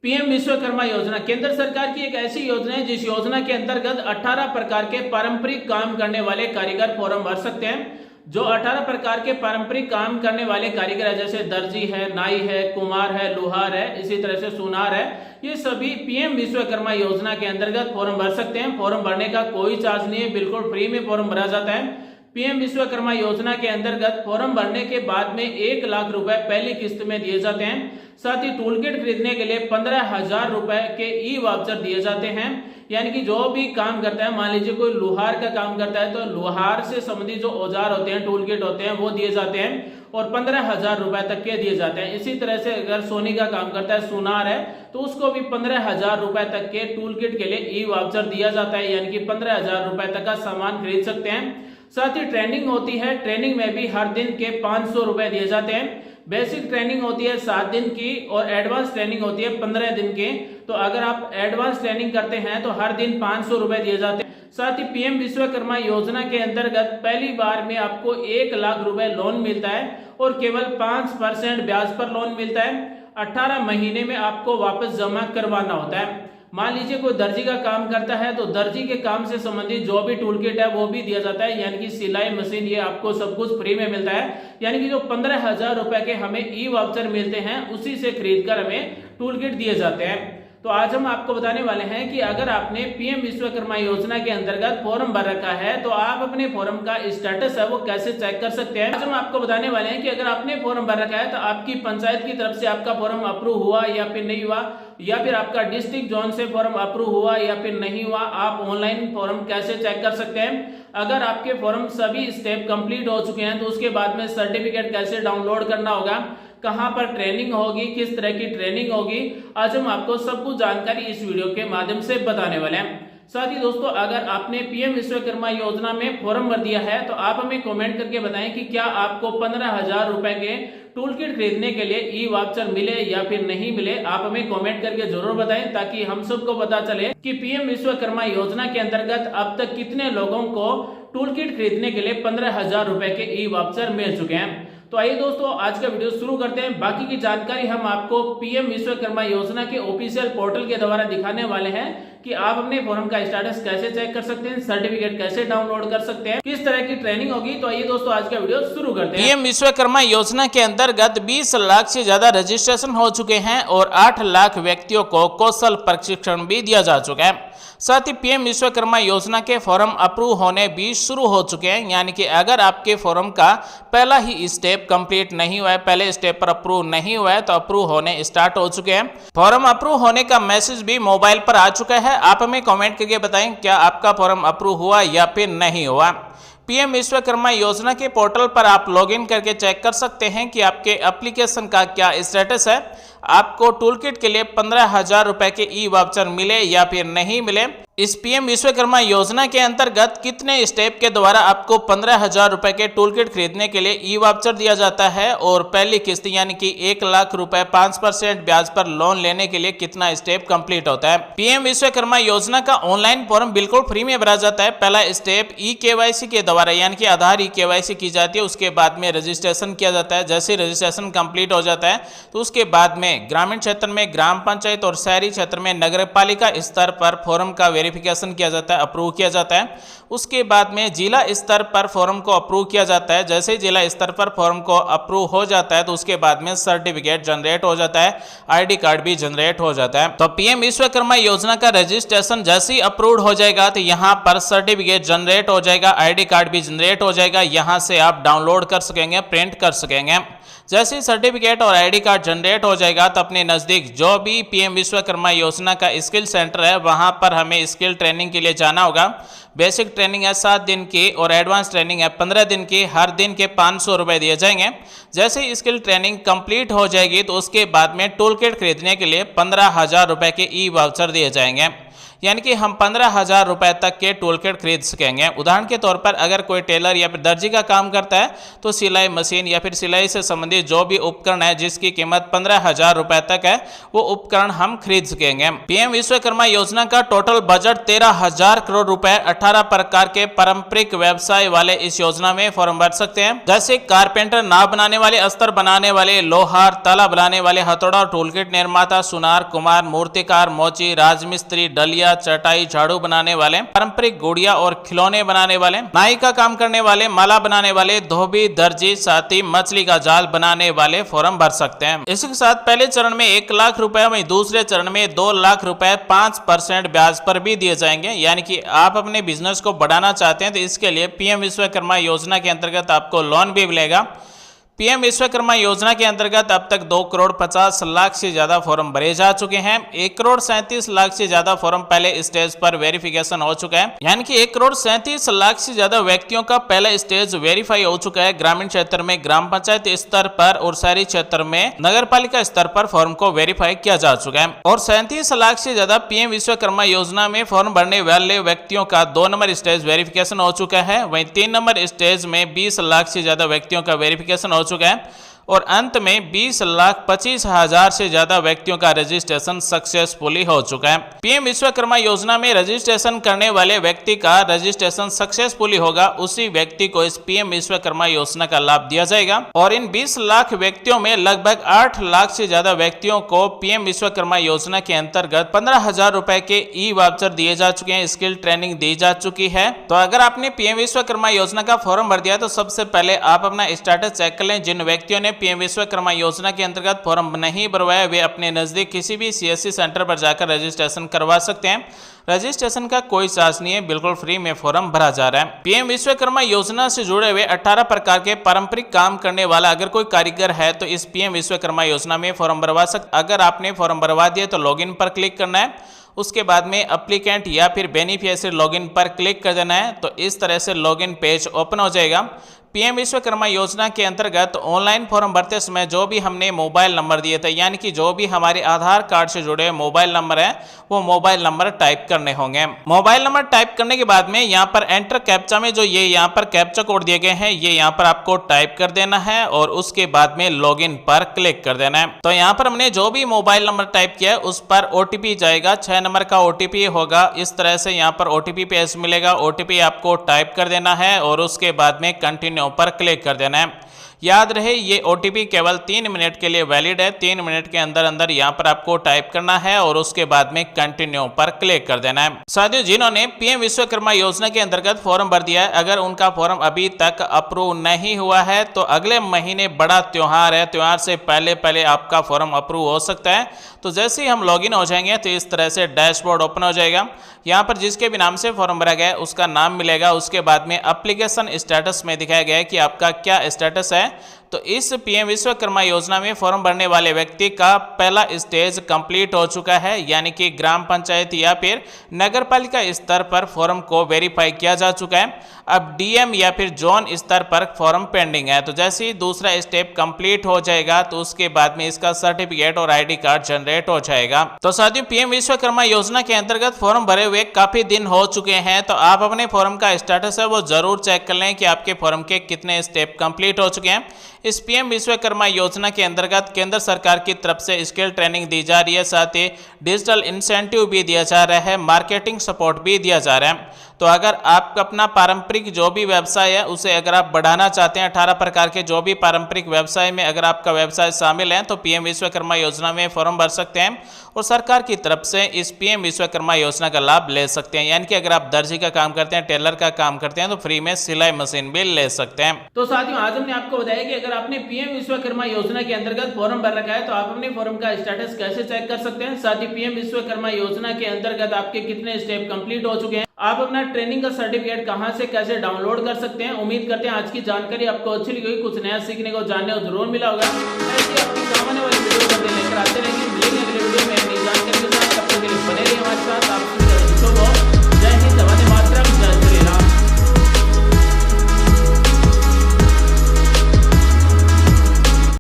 PM Vishwakarma योजना केंद्र सरकार की एक ऐसी योजना है जिस योजना के अंतर्गत 18 प्रकार के पारंपरिक काम करने वाले कारीगर फॉर्म भर सकते हैं। जो 18 प्रकार के पारंपरिक काम करने वाले कारीगर है, जैसे दर्जी है, नाई है, कुम्हार है, लोहार है, इसी तरह से सुनार है, ये सभी पीएम विश्वकर्मा योजना के अंतर्गत फॉर्म भर सकते हैं। फॉर्म भरने का कोई चार्ज नहीं है, बिल्कुल फ्री में फॉर्म भरा जाता है। पीएम विश्वकर्मा योजना के अंतर्गत फॉर्म भरने के बाद में 1 लाख रुपए पहली किस्त में दिए जाते हैं। साथ ही टूल किट खरीदने के लिए 15,000 रुपए के ई वाउचर दिए जाते हैं। यानी कि जो भी काम करता है, मान लीजिए कोई लोहार का काम करता है तो लोहार से संबंधित जो औजार होते हैं, टूल किट होते हैं, वो दिए जाते हैं और 15,000 रुपए तक के दिए जाते हैं। इसी तरह से अगर सोनी का काम करता है, सुनार है, तो उसको भी 15,000 रुपए तक के टूल किट के लिए ई वाउचर दिया जाता है। यानी कि 15,000 रुपए तक का सामान खरीद सकते हैं। साथ ही ट्रेनिंग होती है, ट्रेनिंग में भी हर दिन के 500 रुपए दिए जाते हैं। बेसिक ट्रेनिंग होती है 7 दिन की और एडवांस ट्रेनिंग होती है 15 दिन की। तो अगर आप एडवांस ट्रेनिंग करते हैं तो हर दिन 500 रुपए दिए जाते हैं। साथ ही पीएम विश्वकर्मा योजना के अंतर्गत पहली बार में आपको 1 लाख रुपए लोन मिलता है और केवल 5% ब्याज पर लोन मिलता है। 18 महीने में आपको वापस जमा करवाना होता है। मान लीजिए कोई दर्जी का काम करता है तो दर्जी के काम से संबंधित जो भी टूल किट है वो भी दिया जाता है। यानी कि सिलाई मशीन, ये आपको सब कुछ फ्री में मिलता है। यानी कि जो 15,000 रुपए के हमें ई वाउचर मिलते हैं उसी से खरीद कर हमें टूल किट दिए जाते हैं। तो आज हम आपको बताने वाले हैं कि अगर आपने पीएम विश्वकर्मा योजना के अंतर्गत फॉर्म भर रखा है तो आप अपने फॉर्म का स्टेटस है वो कैसे चेक कर सकते हैं। आज हम आपको बताने वाले हैं कि अगर आपने फॉर्म भर रखा है तो आपकी पंचायत की तरफ से आपका फॉर्म अप्रूव हुआ या फिर नहीं हुआ, या फिर आपका डिस्ट्रिक्ट जोन से फॉर्म अप्रूव हुआ या फिर नहीं हुआ। आप ऑनलाइन फॉर्म कैसे चेक कर सकते हैं। अगर आपके फॉर्म सभी स्टेप कंप्लीट हो चुके हैं तो उसके बाद में सर्टिफिकेट कैसे डाउनलोड करना होगा, कहां पर ट्रेनिंग होगी, किस तरह की ट्रेनिंग होगी, आज हम आपको सब कुछ जानकारी इस वीडियो के माध्यम से बताने वाले हैं। साथ ही दोस्तों, अगर आपने पीएम विश्वकर्मा योजना में फॉर्म भर दिया है तो आप हमें कमेंट करके बताएं कि क्या आपको 15,000 रुपए के टूल किट खरीदने के लिए ई वाउचर मिले या फिर नहीं मिले। आप हमें कमेंट करके जरूर बताएं ताकि हम सबको पता चले कि पीएम विश्वकर्मा योजना के अंतर्गत अब तक कितने लोगों को टूल किट खरीदने के लिए 15,000 रुपए के ई वाउचर मिल चुके हैं। तो आइए दोस्तों, आज का वीडियो शुरू करते हैं। बाकी की जानकारी हम आपको पीएम विश्वकर्मा योजना के ऑफिशियल पोर्टल के द्वारा दिखाने वाले हैं कि आप अपने फॉर्म का स्टेटस कैसे चेक कर सकते हैं, सर्टिफिकेट कैसे डाउनलोड कर सकते हैं, किस तरह की ट्रेनिंग होगी। तो आइए दोस्तों, आज का वीडियो शुरू करते हैं। पीएम विश्वकर्मा योजना के अंतर्गत 20 लाख से ज्यादा रजिस्ट्रेशन हो चुके हैं और 8 लाख व्यक्तियों को कौशल प्रशिक्षण भी दिया जा चुका है। साथ ही पीएम विश्वकर्मा योजना के फॉर्म अप्रूव होने भी शुरू हो चुके हैं। यानी कि अगर आपके फॉर्म का पहला ही स्टेप कंप्लीट नहीं हुआ है, पहले स्टेप पर अप्रूव नहीं हुआ है, तो अप्रूव होने स्टार्ट हो चुके हैं। फॉर्म अप्रूव होने का मैसेज भी मोबाइल पर आ चुका है। आप हमें कमेंट करके बताएं क्या आपका फॉर्म अप्रूव हुआ या फिर नहीं हुआ। पीएम विश्वकर्मा योजना के पोर्टल पर आप लॉगिन करके चेक कर सकते हैं कि आपके एप्लीकेशन का क्या स्टेटस है। आपको टूल किट के लिए 15,000 रुपए के ई वाउचर मिले या फिर नहीं मिले। इस पीएम विश्वकर्मा योजना के अंतर्गत कितने स्टेप के द्वारा आपको 15,000 रुपए के टूल किट खरीदने के लिए ई वाउचर दिया जाता है और पहली किस्त यानी कि 1 लाख रुपए 5% ब्याज पर लोन लेने के लिए कितना स्टेप कंप्लीट होता है। पीएम विश्वकर्मा योजना का ऑनलाइन फॉर्म बिल्कुल फ्री में भरा जाता है। पहला स्टेप ई केवाईसी के द्वारा यानी कि आधार ई केवाईसी की जाती है। उसके बाद में रजिस्ट्रेशन किया जाता है। जैसे रजिस्ट्रेशन कंप्लीट हो जाता है तो उसके बाद में ग्रामीण क्षेत्र में ग्राम पंचायत और शहरी क्षेत्र में नगर पालिका स्तर पर फॉर्म का वेरिफिकेशन किया जाता है, अप्रूव किया जाता है। उसके बाद में जिला स्तर पर फॉर्म को अप्रूव किया जाता है। जैसे जिला स्तर पर फॉर्म को अप्रूव हो जाता है तो उसके बाद में सर्टिफिकेट जनरेट हो जाता है, आईडी कार्ड भी जनरेट हो जाता है। तो पीएम विश्वकर्मा योजना का रजिस्ट्रेशन जैसे ही अप्रूव हो जाएगा तो यहाँ पर सर्टिफिकेट जनरेट हो जाएगा, आईडी कार्ड भी जनरेट हो जाएगा। यहाँ से आप डाउनलोड कर सकेंगे, प्रिंट कर सकेंगे। जैसे ही सर्टिफिकेट और आईडी कार्ड जनरेट हो जाएगा तो अपने नज़दीक जो भी पीएम विश्वकर्मा योजना का स्किल सेंटर है वहां पर हमें स्किल ट्रेनिंग के लिए जाना होगा। बेसिक ट्रेनिंग है 7 दिन की और एडवांस ट्रेनिंग है 15 दिन की। हर दिन के 500 रुपये दिए जाएंगे। जैसे ही स्किल ट्रेनिंग कंप्लीट हो जाएगी तो उसके बाद में टूल किट खरीदने के लिए 15,000 रुपये के ई वाउचर दिए जाएंगे। यानी कि हम 15,000 रुपए तक के टूल किट खरीद सकेंगे। उदाहरण के तौर पर अगर कोई टेलर या फिर दर्जी का काम करता है तो सिलाई मशीन या फिर सिलाई से संबंधित जो भी उपकरण है जिसकी कीमत 15,000 रुपए तक है वो उपकरण हम खरीद सकेंगे। पीएम विश्वकर्मा योजना का टोटल बजट 13,000 करोड़ रुपए 18 प्रकार के पारंपरिक व्यवसाय वाले इस योजना में फॉर्म भर सकते हैं, जैसे कारपेंटर, नाव बनाने वाले, अस्तर बनाने वाले, लोहार, ताला बनाने वाले, हथौड़ा और टूलकिट निर्माता, सुनार, कुमार, मूर्तिकार, मोची, राजमिस्त्री, डलिया, चटाई, झाड़ू बनाने वाले, पारंपरिक गुड़िया और खिलौने बनाने वाले, नाई का काम करने वाले, माला बनाने वाले, धोबी, दर्जी, साथ ही मछली का जाल बनाने वाले फॉर्म भर सकते हैं। इसके साथ पहले चरण में 1 लाख रुपए, वहीं दूसरे चरण में 2 लाख रुपए 5% ब्याज पर भी दिए जाएंगे। यानी कि आप अपने बिजनेस को बढ़ाना चाहते हैं तो इसके लिए पीएम विश्वकर्मा योजना के अंतर्गत आपको लोन भी मिलेगा। पीएम विश्वकर्मा योजना के अंतर्गत अब तक 2 करोड़ 50 लाख से ज्यादा फॉर्म भरे जा चुके हैं। 1 करोड़ 37 लाख से ज्यादा फॉर्म पहले स्टेज पर वेरिफिकेशन हो चुका है। यानी कि 1 करोड़ 37 लाख से ज्यादा व्यक्तियों का पहला स्टेज वेरीफाई हो चुका है। ग्रामीण क्षेत्र में ग्राम पंचायत स्तर पर और शहरी क्षेत्र में नगर पालिका स्तर पर फॉर्म को वेरीफाई किया जा चुका है। और 37 लाख से ज्यादा पीएम विश्वकर्मा योजना में फॉर्म भरने वाले व्यक्तियों का 2 नंबर स्टेज वेरिफिकेशन हो चुका है। वहीं 3 नंबर स्टेज में 20 लाख से ज्यादा व्यक्तियों का वेरिफिकेशन हो चुका है और अंत में 20,25,000 से ज्यादा व्यक्तियों का रजिस्ट्रेशन सक्सेसफुली हो चुका है। पीएम विश्वकर्मा योजना में रजिस्ट्रेशन करने वाले व्यक्ति का रजिस्ट्रेशन सक्सेसफुली होगा, उसी व्यक्ति को इस पीएम विश्वकर्मा योजना का लाभ दिया जाएगा। और इन 20 लाख व्यक्तियों में लगभग 8 लाख से ज्यादा व्यक्तियों को पीएम विश्वकर्मा योजना के अंतर्गत 15,000 रुपए के ई वाउचर दिए जा चुके हैं, स्किल ट्रेनिंग दी जा चुकी है। तो अगर आपने पीएम विश्वकर्मा योजना का फॉर्म भर दिया तो सबसे पहले आप अपना स्टेटस चेक कर लें। जिन व्यक्तियों ने पीएम विश्वकर्मा योजना के अंतर्गत फॉर्म नहीं भरवाया वे अपने नजदीक किसी भी सीएससी सेंटर पर जाकर रजिस्ट्रेशन करवा सकते हैं। रजिस्ट्रेशन का कोई चार्ज नहीं है, बिल्कुल फ्री में फॉर्म भरा जा रहा है। पीएम विश्वकर्मा योजना से जुड़े हुए 18 प्रकार के पारंपरिक काम करने वाला अगर कोई कारीगर है तो इस पीएम विश्वकर्मा योजना में फॉर्म भरवा सकते। अगर आपने फॉर्म भरवा दिया तो लॉगिन पर क्लिक करना है, उसके बाद में एप्लीकेंट या फिर बेनिफिशियरी लॉगिन पर क्लिक कर देना है। तो इस तरह से लॉगिन पेज ओपन हो जाएगा। पीएम विश्वकर्मा योजना के अंतर्गत ऑनलाइन फॉर्म भरते समय जो भी हमने मोबाइल नंबर दिए थे, यानी कि जो भी हमारे आधार कार्ड से जुड़े मोबाइल नंबर है वो मोबाइल नंबर टाइप करने होंगे। मोबाइल नंबर टाइप करने के बाद में यहाँ पर एंटर कैप्चा में जो ये यहाँ पर कैप्चा कोड दिए गए हैं ये यहाँ पर आपको टाइप कर देना है और उसके बाद में लॉगिन पर क्लिक कर देना है। तो यहाँ पर हमने जो भी मोबाइल नंबर टाइप किया है उस पर ओटीपी जाएगा, 6 नंबर का ओटीपी होगा। इस तरह से यहाँ पर ओटीपी पेज मिलेगा, ओटीपी आपको टाइप कर देना है और उसके बाद में कंटिन्यू पर क्लिक कर देना है। याद रहे ये ओटीपी केवल 3 मिनट के लिए वैलिड है। 3 मिनट के अंदर अंदर यहाँ पर आपको टाइप करना है और उसके बाद में कंटिन्यू पर क्लिक कर देना है। साथियों, जिन्होंने पीएम विश्वकर्मा योजना के अंतर्गत फॉर्म भर दिया है, अगर उनका फॉर्म अभी तक अप्रूव नहीं हुआ है तो अगले महीने बड़ा त्योहार है, त्योहार से पहले पहले आपका फॉर्म अप्रूव हो सकता है। तो जैसे ही हम लॉगिन हो जाएंगे तो इस तरह से डैशबोर्ड ओपन हो जाएगा। यहाँ पर जिसके भी नाम से फॉर्म भरा गया है उसका नाम मिलेगा। उसके बाद में एप्लीकेशन स्टेटस में दिखाया गया है कि आपका क्या स्टेटस है। तो इस पीएम विश्वकर्मा योजना में फॉर्म भरने वाले व्यक्ति का पहला स्टेज कंप्लीट हो चुका है, यानी कि ग्राम पंचायत या फिर नगर पालिका स्तर पर फॉर्म को वेरीफाई किया जा चुका है। अब डीएम या फिर जोन स्तर पर फॉर्म पेंडिंग है। तो जैसे ही दूसरा स्टेप कंप्लीट हो जाएगा तो उसके बाद में इसका सर्टिफिकेट और आईडी कार्ड जनरेट हो जाएगा। तो साथियों, पीएम विश्वकर्मा योजना के अंतर्गत फॉर्म भरे हुए काफी दिन हो चुके हैं, तो आप अपने फॉर्म का स्टेटस है वो जरूर चेक कर लें कि आपके फॉर्म के कितने स्टेप कंप्लीट हो चुके हैं। इस पीएम विश्वकर्मा योजना के अंतर्गत केंद्र सरकार की तरफ से स्किल ट्रेनिंग दी जा रही है, साथ ही डिजिटल इंसेंटिव भी दिया जा रहा है, मार्केटिंग सपोर्ट भी दिया जा रहा है। तो अगर आप अपना पारंपरिक जो भी व्यवसाय है उसे अगर आप बढ़ाना चाहते हैं, 18 प्रकार के जो भी पारंपरिक व्यवसाय में अगर आपका व्यवसाय शामिल है तो पीएम विश्वकर्मा योजना में फॉर्म भर सकते हैं और सरकार की तरफ से इस पीएम विश्वकर्मा योजना का लाभ ले सकते हैं। यानी कि अगर आप दर्जी का काम करते हैं, टेलर का काम करते हैं तो फ्री में सिलाई मशीन भी ले सकते हैं। तो साथियों, आज हमने आपको बताया कि अगर आपने पीएम विश्वकर्मा योजना के अंतर्गत फॉर्म भर रखा है तो आप अपने फॉर्म का स्टेटस कैसे चेक कर सकते हैं। साथ ही पीएम विश्वकर्मा योजना के अंतर्गत आपके कितने स्टेप कंप्लीट हो चुके हैं, आप अपना ट्रेनिंग का सर्टिफिकेट कहां से कैसे डाउनलोड कर सकते हैं। उम्मीद करते हैं आज की जानकारी आपको अच्छी लगी होगी, कुछ नया सीखने को जानने को जरूर मिला होगा। ऐसी आपकी सामान्य वाली